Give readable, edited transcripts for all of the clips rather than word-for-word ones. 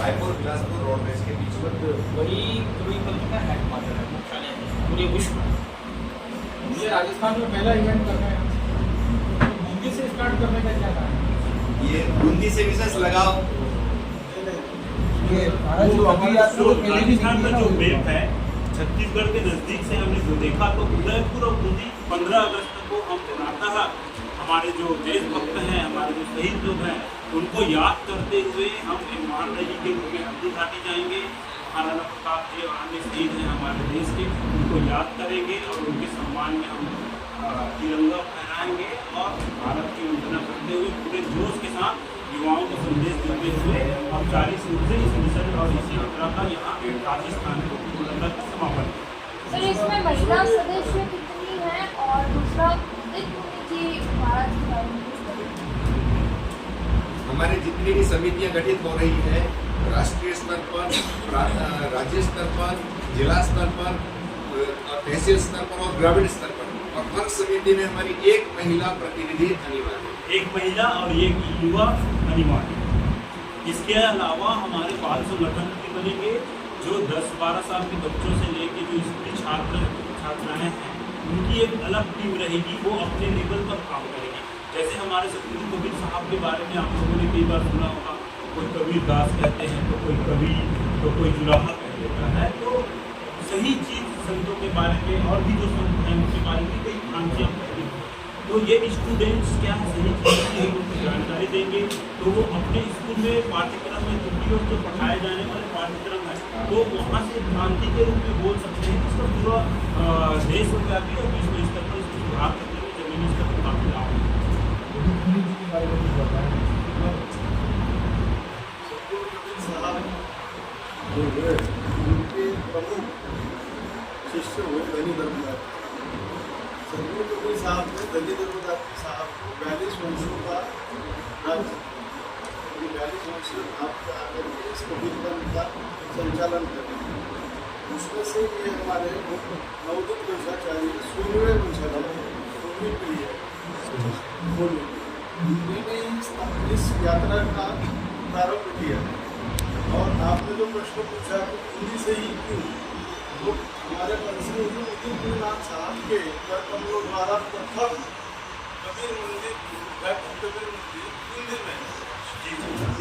Raipur Bilaspur roadways के बीच में। वही कबीर पंथ का हेडक्वार्टर है, मुख्यालय है पूरे विश्व में। ये राजस्थान में पहला इवेंट कर रहे हैं, बूंदी से स्टार्ट करने का क्या कारण है? ये बूंदी से विशेष लगाव। राजस्थान का जो मैप है छत्तीसगढ़ के नजदीक से हमने जो देखा तो उदयपुर और बूंदी 15 अगस्त को हम प्रातः हमारे जो देशभक्त हैं, हमारे जो शहीद लोग हैं, उनको याद करते हुए हम एक महान रैली के रूप में हल्दी घाटी जाएंगे। महाराणा प्रताप जी और अन्य शहीद हैं हमारे देश के, उनको याद करेंगे और उनके सम्मान में हम तिरंगा फहराएंगे और भारत की वंदना करते हुए पूरे जोश के साथ युवाओं को संदेश देते हुए औपचारिक रूप से इस मिशन और इस यात्रा का यहाँ राजस्थान को समापन। सर, इसमें महिला सदस्य कितनी है और दूसरा हमारे जितनी भी समितियां गठित हो रही है राष्ट्रीय स्तर पर, राज्य स्तर पर, जिला स्तर पर, तहसील स्तर पर और ग्रामीण स्तर पर, और हर समिति में हमारी एक महिला प्रतिनिधि अनिवार्य है। एक महिला और एक युवा अनिवार्य। इसके अलावा हमारे बाल संगठन भी बनेंगे जो 10-12 साल के बच्चों से लेकर जो स्कूली छात्राएं हैं उनकी एक अलग टीम रहेगी, वो अपने लेवल पर काम करेगी। जैसे हमारे सतगुरु कबीर साहब के बारे में आप लोगों ने कई बार सुना होगा, कोई कबीर दास कहते हैं तो कोई कबीर तो कोई जुलाहा कह देता है। तो सही चीज़ संतों के बारे में और भी जो संत हैं उनके बारे में कई भ्रांतियाँ फैली। तो ये स्टूडेंट्स क्या है सही चीज़ की उनको जानकारी देंगे, तो वो अपने स्कूल में पाठ्यक्रम में छुट्टियों जो पढ़ाए जाने वाले पाठ्यक्रम है तो वहाँ से भ्रांति के रूप में बोल सकते हैं। इसका पूरा देशव्यापी और विश्व स्तर पर इसको सुधार करने में जमीनी स्तर पर काफी लाभ है। उनके प्रमुख शिष्य हुए धनी धर्मदास। सदगुरु कबीर साहब ने धनी धर्मदास साहब को 42 वंशों का राज्य 42 वंश आपके आकर के इस कबीर पंथ का संचालन करें। उसमें से ये हमारे नवोदित वंशाचार्य 16वें वंशाचार्य इन्होंने इस यात्रा का प्रारंभ किया। और आपने जो प्रश्न पूछा कि हिंदी से ही क्यों, तो हमारे पंडित उदितनाथ साहब के कर्तव्यों द्वारा प्रथम कबीर मंदिर कबीर मंदिर में,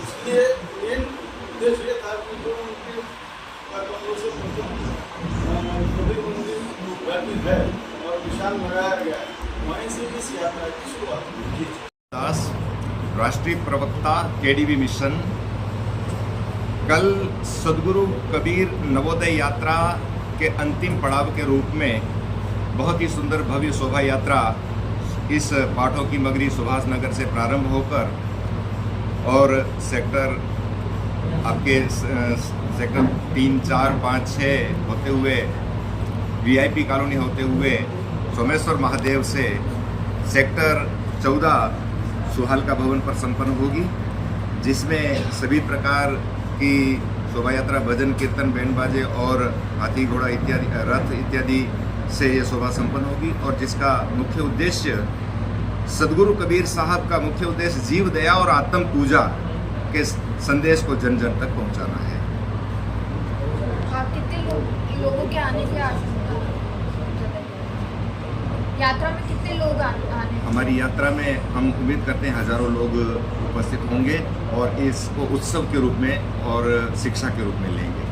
इसलिए मेन उद्देश्य ये था कि जो उनके कर्तव्यों से प्रथम कबीर मंदिर व्यापित है और विशाल लगाया गया है, वहीं से इस यात्रा की शुरुआत की। दास राष्ट्रीय प्रवक्ता केडीबी मिशन कल सदगुरु कबीर नवोदय यात्रा के अंतिम पड़ाव के रूप में बहुत ही सुंदर भव्य शोभा यात्रा इस पाठों की मगरी सुभाष नगर से प्रारंभ होकर और सेक्टर आपके सेक्टर 3, 4, 5, 6 होते हुए वीआईपी कॉलोनी होते हुए सोमेश्वर महादेव से सेक्टर 14 सुहालका भवन पर संपन्न होगी, जिसमें सभी प्रकार की शोभा यात्रा भजन कीर्तन बैंड बाजे और हाथी घोड़ा इत्यादि रथ इत्यादि से ये शोभा संपन्न होगी। और जिसका मुख्य उद्देश्य सदगुरु कबीर साहब का मुख्य उद्देश्य जीव दया और आत्म पूजा के संदेश को जन जन तक पहुंचाना है। कितने लोगों के आने की आशंका, यात्रा में कितने लोग आने? हमारी यात्रा में हम उम्मीद करते हैं हजारों लोग उपस्थित होंगे और इसको उत्सव के रूप में और शिक्षा के रूप में लेंगे।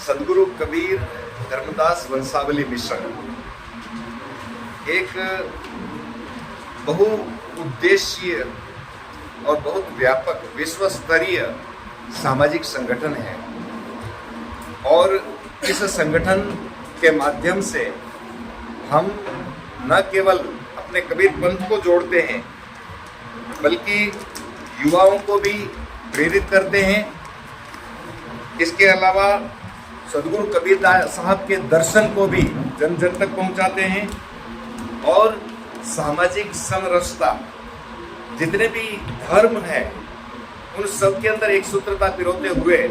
सदगुरु कबीर धर्मदास वंशावली मिशन एक बहुउद्देशीय और बहुत व्यापक विश्व स्तरीय सामाजिक संगठन है और इस संगठन के माध्यम से हम न केवल अपने कबीर पंथ को जोड़ते हैं बल्कि युवाओं को भी प्रेरित करते हैं। इसके अलावा सदगुरु कबीर साहब के दर्शन को भी जन जन तक पहुंचाते हैं और सामाजिक समरसता जितने भी धर्म है उन सब के अंदर एक सूत्रता पिरोते हुए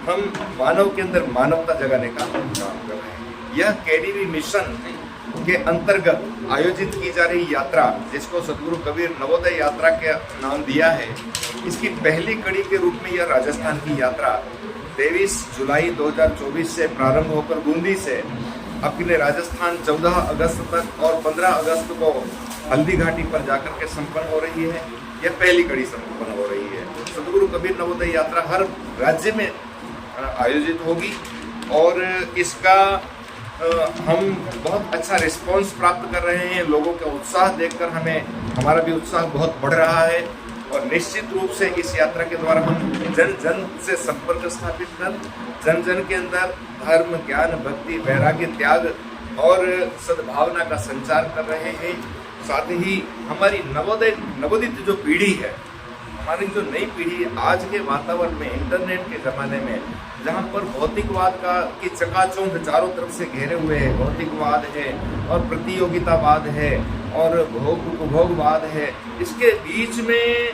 हम मानव के अंदर मानवता जगाने का काम कर रहे हैं। यह केडीबी मिशन के अंतर्गत आयोजित की जा रही यात्रा, जिसको सदगुरु कबीर नवोदय यात्रा के नाम दिया है, इसकी पहली कड़ी के रूप में यह राजस्थान की यात्रा 23 जुलाई 2024 से प्रारंभ होकर बूंदी से अपने राजस्थान 14 अगस्त तक और 15 अगस्त को हल्दी घाटी पर जाकर के संपन्न हो रही है। यह पहली कड़ी संपन्न हो रही है। सदगुरु कबीर नवोदय यात्रा हर राज्य में आयोजित होगी और इसका हम बहुत अच्छा रिस्पांस प्राप्त कर रहे हैं। लोगों का उत्साह देखकर हमारा भी उत्साह बहुत बढ़ रहा है और निश्चित रूप से इस यात्रा के द्वारा हम जन जन से संपर्क स्थापित कर जन जन के अंदर धर्म, ज्ञान, भक्ति, वैराग्य, त्याग और सद्भावना का संचार कर रहे हैं। साथ ही हमारी नवोदित जो पीढ़ी है, हमारी जो नई पीढ़ी आज के वातावरण में, इंटरनेट के ज़माने में, जहाँ पर भौतिकवाद की चकाचौंध चारों तरफ से घेरे हुए है, भौतिकवाद है और प्रतियोगितावाद है और उपभोगवाद है, इसके बीच में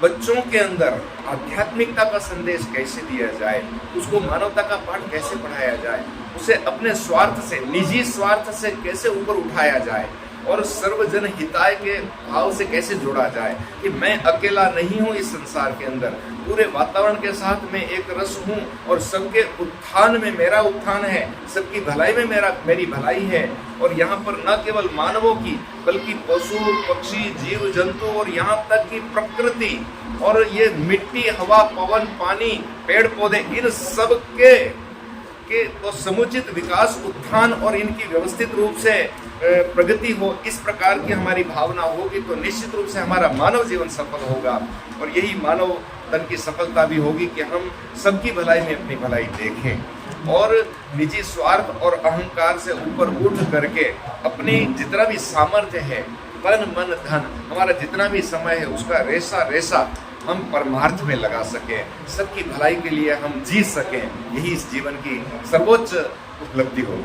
बच्चों के अंदर आध्यात्मिकता का संदेश कैसे दिया जाए, उसको मानवता का पाठ कैसे पढ़ाया जाए, उसे अपने स्वार्थ से, निजी स्वार्थ से कैसे ऊपर उठाया जाए और सर्वजन हिताय के भाव से कैसे जोड़ा जाए कि मैं अकेला नहीं हूँ इस संसार के अंदर, पूरे वातावरण के साथ मैं एक रस हूँ और सबके उत्थान में मेरा उत्थान है, सबकी भलाई में मेरी भलाई है। और यहाँ पर न केवल मानवों की बल्कि पशु, पक्षी, जीव जंतु और यहाँ तक कि प्रकृति और ये मिट्टी, हवा, पवन, पानी, पेड़ पौधे, इन सब के तो समुचित विकास, उत्थान और इनकी व्यवस्थित रूप से प्रगति हो, इस प्रकार की हमारी भावना होगी तो निश्चित रूप से हमारा मानव जीवन सफल होगा। और यही मानव तन की सफलता भी होगी कि हम सबकी भलाई में अपनी भलाई देखें और निजी स्वार्थ और अहंकार से ऊपर उठ करके अपनी जितना भी सामर्थ्य है, तन मन धन, हमारा जितना भी समय है, उसका रेसा हम परमार्थ में लगा सकें, सबकी भलाई के लिए हम जी सकें, यही इस जीवन की सर्वोच्च उपलब्धि होगी।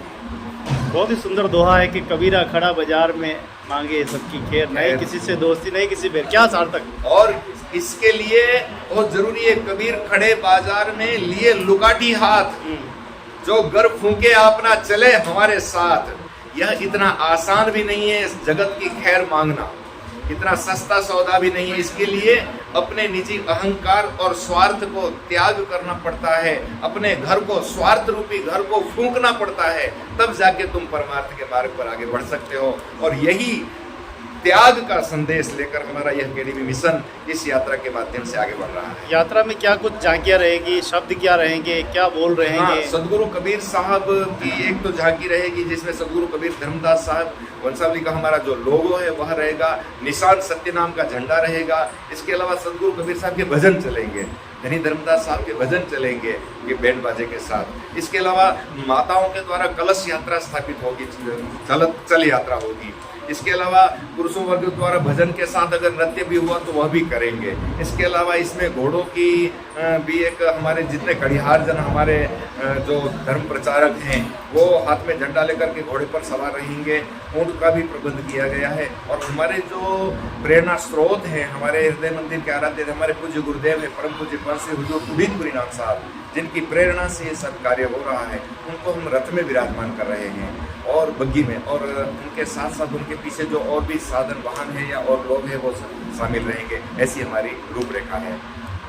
बहुत ही सुंदर दोहा है कि कबीरा खड़ा बाजार में मांगे सबकी खैर, नहीं किसी से दोस्ती, नहीं किसी बेर, क्या सार्थक। और इसके लिए बहुत जरूरी है, कबीर खड़े बाजार में लिए लुकाटी हाथ, जो गर फूंके अपना चले हमारे साथ। यह इतना आसान भी नहीं है इस जगत की खैर मांगना, इतना सस्ता सौदा भी नहीं है। इसके लिए अपने निजी अहंकार और स्वार्थ को त्याग करना पड़ता है, अपने घर को, स्वार्थ रूपी घर को फूंकना पड़ता है, तब जाके तुम परमार्थ के मार्ग पर आगे बढ़ सकते हो। और यही त्याग का संदेश लेकर हमारा यह केडीबी मिशन इस यात्रा के माध्यम से आगे बढ़ रहा है। यात्रा में क्या कुछ झांकियाँ रहेगी, शब्द क्या रहेंगे, क्या बोल रहेंगे? हाँ, सदगुरु कबीर साहब की एक तो झांकी रहेगी जिसमें सदगुरु कबीर धर्मदास साहब वंशावली का हमारा जो लोगो है वह रहेगा, निशान सत्य नाम का झंडा रहेगा। इसके अलावा सदगुरु कबीर साहब के भजन चलेंगे, धनी धर्मदास साहब के भजन चलेंगे ये बैंड बाजे के साथ। इसके अलावा माताओं के द्वारा कलश यात्रा स्थापित होगी, चल यात्रा होगी। इसके अलावा पुरुषों वर्ग द्वारा भजन के साथ अगर नृत्य भी हुआ तो वह भी करेंगे। इसके अलावा इसमें घोड़ों की भी एक, हमारे जितने कड़िहार जन हमारे जो धर्म प्रचारक हैं वो हाथ में झंडा लेकर के घोड़े पर सवार रहेंगे। ऊंट का भी प्रबंध किया गया है। और हमारे जो प्रेरणा स्रोत हैं, हमारे हृदय मंदिर के आराध्य हमारे पूज्य गुरुदेव है परम पूज्य पंत श्री हुजूर पुनीत नाथ साहब, जिनकी प्रेरणा से ये सब कार्य हो रहा है, उनको हम रथ में विराजमान कर रहे हैं और बग्गी में, और उनके साथ साथ उनके पीछे जो और भी साधन वाहन है या और लोग हैं वो शामिल रहेंगे। ऐसी हमारी रूपरेखा है।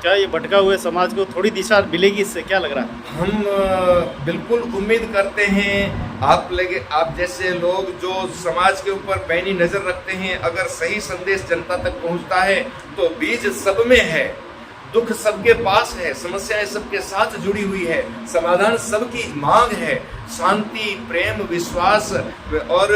क्या ये भटका हुए समाज को थोड़ी दिशा मिलेगी इससे, क्या लग रहा है? हम बिल्कुल उम्मीद करते हैं आप जैसे लोग जो समाज के ऊपर पैनी नज़र रखते हैं, अगर सही संदेश जनता तक पहुंचता है तो बीज सब में है, दुख सबके पास है, समस्याएं सबके साथ जुड़ी हुई है, समाधान सबकी मांग है, शांति, प्रेम, विश्वास और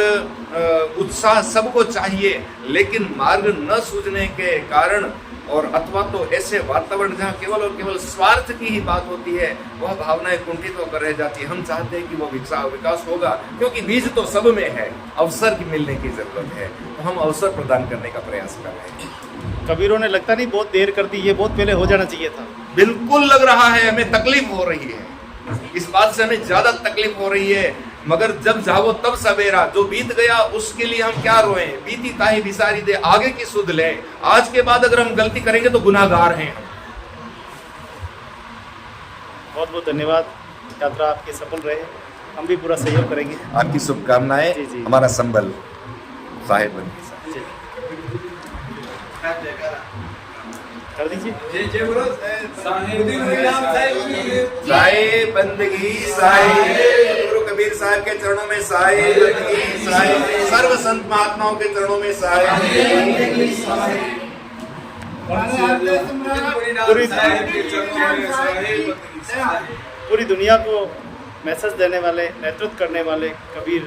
उत्साह सबको चाहिए। लेकिन मार्ग न सूझने के कारण और अथवा तो ऐसे वातावरण जहाँ केवल और केवल स्वार्थ की ही बात होती है, वह भावनाएं कुंठित होकर रह जाती है। हम चाहते हैं कि वो विकास होगा, क्योंकि बीज तो सब में है, अवसर की मिलने की जरूरत है, तो हम अवसर प्रदान करने का प्रयास कर रहे हैं। कबीरों ने लगता नहीं बहुत देर कर दी, ये बहुत पहले हो जाना चाहिए था। बिल्कुल लग रहा है, हमें तकलीफ हो रही है, इस बात से हमें ज्यादा तकलीफ हो रही है, मगर जब जागो तब सवेरा, जो बीत गया उसके लिए हम क्या रोएं, बीती ताही बिसारी दे, आगे की सुध ले। आज के बाद अगर हम गलती करेंगे तो गुनाहगार हैं हम। बहुत बहुत धन्यवाद, यात्रा आपकी सफल रहे, हम भी पूरा सहयोग करेंगे। आपकी शुभकामनाएं, हमारा संबल। साहेब बंदगी कर दीजिए। साहेब बंदगी साहेब गुरु कबीर साहब के चरणों में साहेब बंदगी साहेब सर्व संत महात्माओं के चरणों में साहेब पूरी दुनिया को मैसेज देने वाले, नेतृत्व करने वाले कबीर,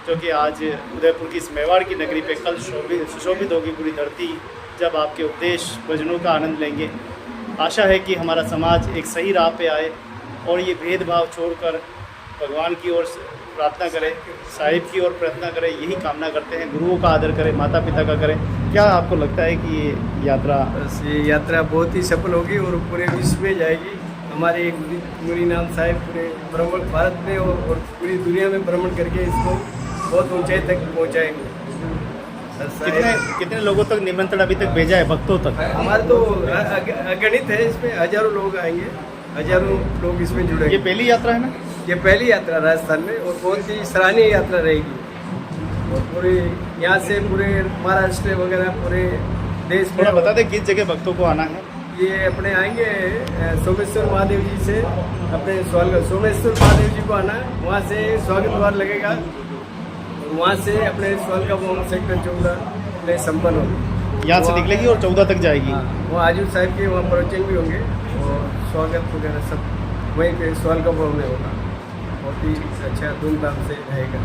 जो कि आज उदयपुर की इस मेवाड़ की नगरी पे कल सुशोभित होगी पूरी धरती, जब आपके उपदेश भजनों का आनंद लेंगे। आशा है कि हमारा समाज एक सही राह पे आए और ये भेदभाव छोड़कर भगवान की ओर प्रार्थना करें, साहिब की ओर प्रार्थना करें, यही कामना करते हैं। गुरुओं का आदर करें, माता पिता का करें। क्या आपको लगता है कि ये यात्रा बस ये यात्रा बहुत ही सफल होगी और पूरे विश्व में जाएगी। हमारे मुनि नाम साहिब पूरे भ्रमण भारत में और पूरी दुनिया में भ्रमण करके इसको बहुत ऊंचाई तक पहुंचाएंगे। कितने लोगों तक निमंत्रण अभी तक भेजा है, भक्तों तक? हमारे तो अगणित है, इसमें हजारों लोग आएंगे, हजारों लोग इसमें जुड़ेंगे। ये पहली यात्रा है ना? ये पहली यात्रा राजस्थान में और बहुत ही सराहनीय यात्रा रहेगी। और पूरे यहाँ से पूरे महाराष्ट्र वगैरह पूरे देश में थोड़ा बता दें किस जगह भक्तों को आना है। ये अपने आएंगे सोमेश्वर महादेव जी से, अपने सोमेश्वर महादेव जी को आना है, वहाँ से स्वागत द्वार लगेगा, वहाँ से अपने स्वागत का सेक्टर 14 में संपन्न होगी। यहाँ से निकलेगी और 14 तक जाएगी। वो आजू साहिब के वहाँ प्रवचन भी होंगे और स्वागत वगैरह सब वहीं पे स्वागत का भवन में होगा। बहुत ही अच्छा धूमधाम से रहेगा।